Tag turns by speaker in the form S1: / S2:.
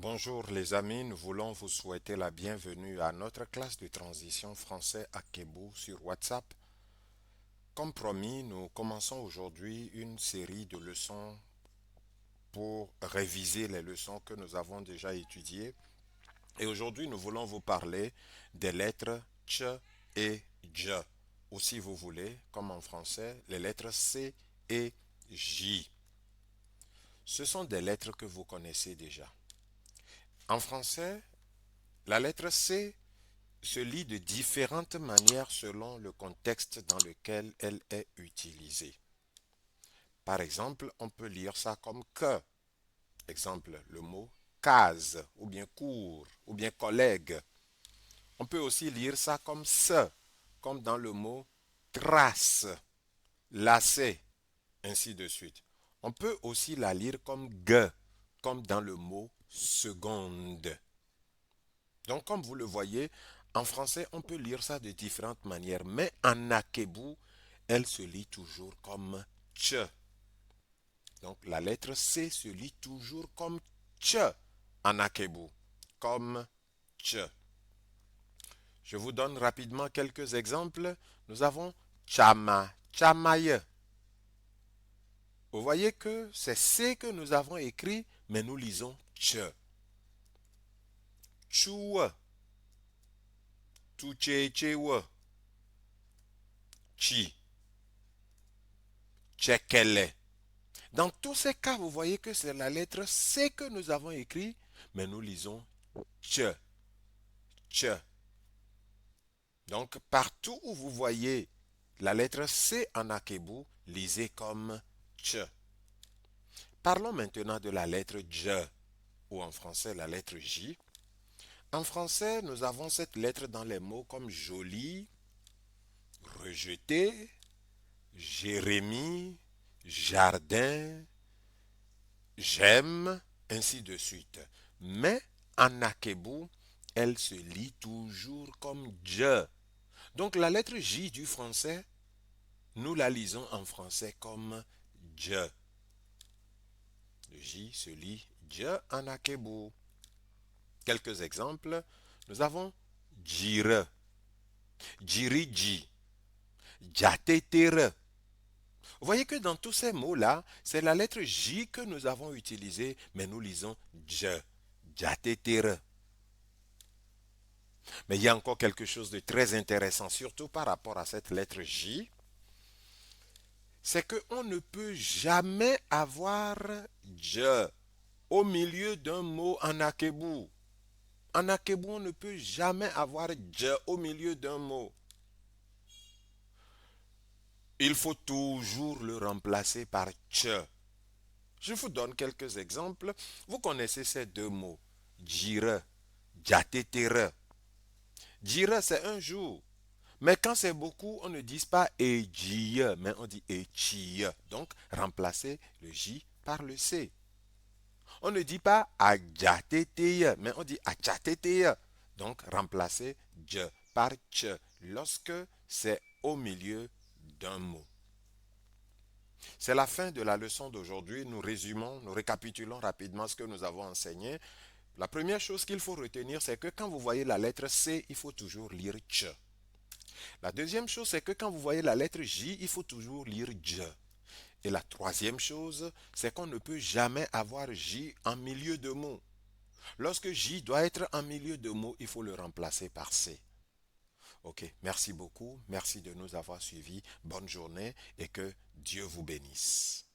S1: Bonjour les amis, nous voulons vous souhaiter la bienvenue à notre classe de transition français à Kebo sur WhatsApp. Comme promis, nous commençons aujourd'hui une série de leçons pour réviser les leçons que nous avons déjà étudiées. Et aujourd'hui, nous voulons vous parler des lettres Ch et J. Ou si vous voulez, comme en français, les lettres C et J. Ce sont des lettres que vous connaissez déjà. En français, la lettre C se lit de différentes manières selon le contexte dans lequel elle est utilisée. Par exemple, on peut lire ça comme que. Exemple, le mot case, ou bien cours, ou bien collègue. On peut aussi lire ça comme ce, comme dans le mot trace, lacet, ainsi de suite. On peut aussi la lire comme gue, comme dans le mot seconde. Donc, comme vous le voyez, en français, on peut lire ça de différentes manières, mais en akebou, elle se lit toujours comme tch. Donc, la lettre C se lit toujours comme tch en akebou, comme tch. Je vous donne rapidement quelques exemples. Nous avons chama, chamaye. Vous voyez que c'est C que nous avons écrit, mais nous lisons tch. Chouwe, tuchechewe, chi, chekele. Dans tous ces cas, vous voyez que c'est la lettre C que nous avons écrit, mais nous lisons tch, tch. Donc, partout où vous voyez la lettre C en akebou, lisez comme tch. Parlons maintenant de la lettre J, ou en français la lettre J. En français, nous avons cette lettre dans les mots comme joli, rejeté, Jérémie, jardin, j'aime, ainsi de suite. Mais en akebou, elle se lit toujours comme je. Donc la lettre J du français, nous la lisons en français comme je. Le J se lit je en akebou. Quelques exemples. Nous avons jire, jiriji, jatetere. Vous voyez que dans tous ces mots-là, c'est la lettre J que nous avons utilisée, mais nous lisons je, jatetere. Mais il y a encore quelque chose de très intéressant, surtout par rapport à cette lettre J, c'est qu'on ne peut jamais avoir je au milieu d'un mot en akebou. En akebou, on ne peut jamais avoir je au milieu d'un mot. Il faut toujours le remplacer par tch. Je vous donne quelques exemples. Vous connaissez ces deux mots. Jire, jatetere. Jire, c'est un jour. Mais quand c'est beaucoup, on ne dit pas ejiye, mais on dit echiye. Donc, remplacez le J par le C. On ne dit pas ajateteye, mais on dit achateteye. Donc, remplacez je par tch lorsque c'est au milieu d'un mot. C'est la fin de la leçon d'aujourd'hui. Nous résumons, nous récapitulons rapidement ce que nous avons enseigné. La première chose qu'il faut retenir, c'est que quand vous voyez la lettre C, il faut toujours lire ch. La deuxième chose, c'est que quand vous voyez la lettre J, il faut toujours lire j. Et la troisième chose, c'est qu'on ne peut jamais avoir J en milieu de mot. Lorsque J doit être en milieu de mot, il faut le remplacer par C. Ok, merci beaucoup. Merci de nous avoir suivis. Bonne journée et que Dieu vous bénisse.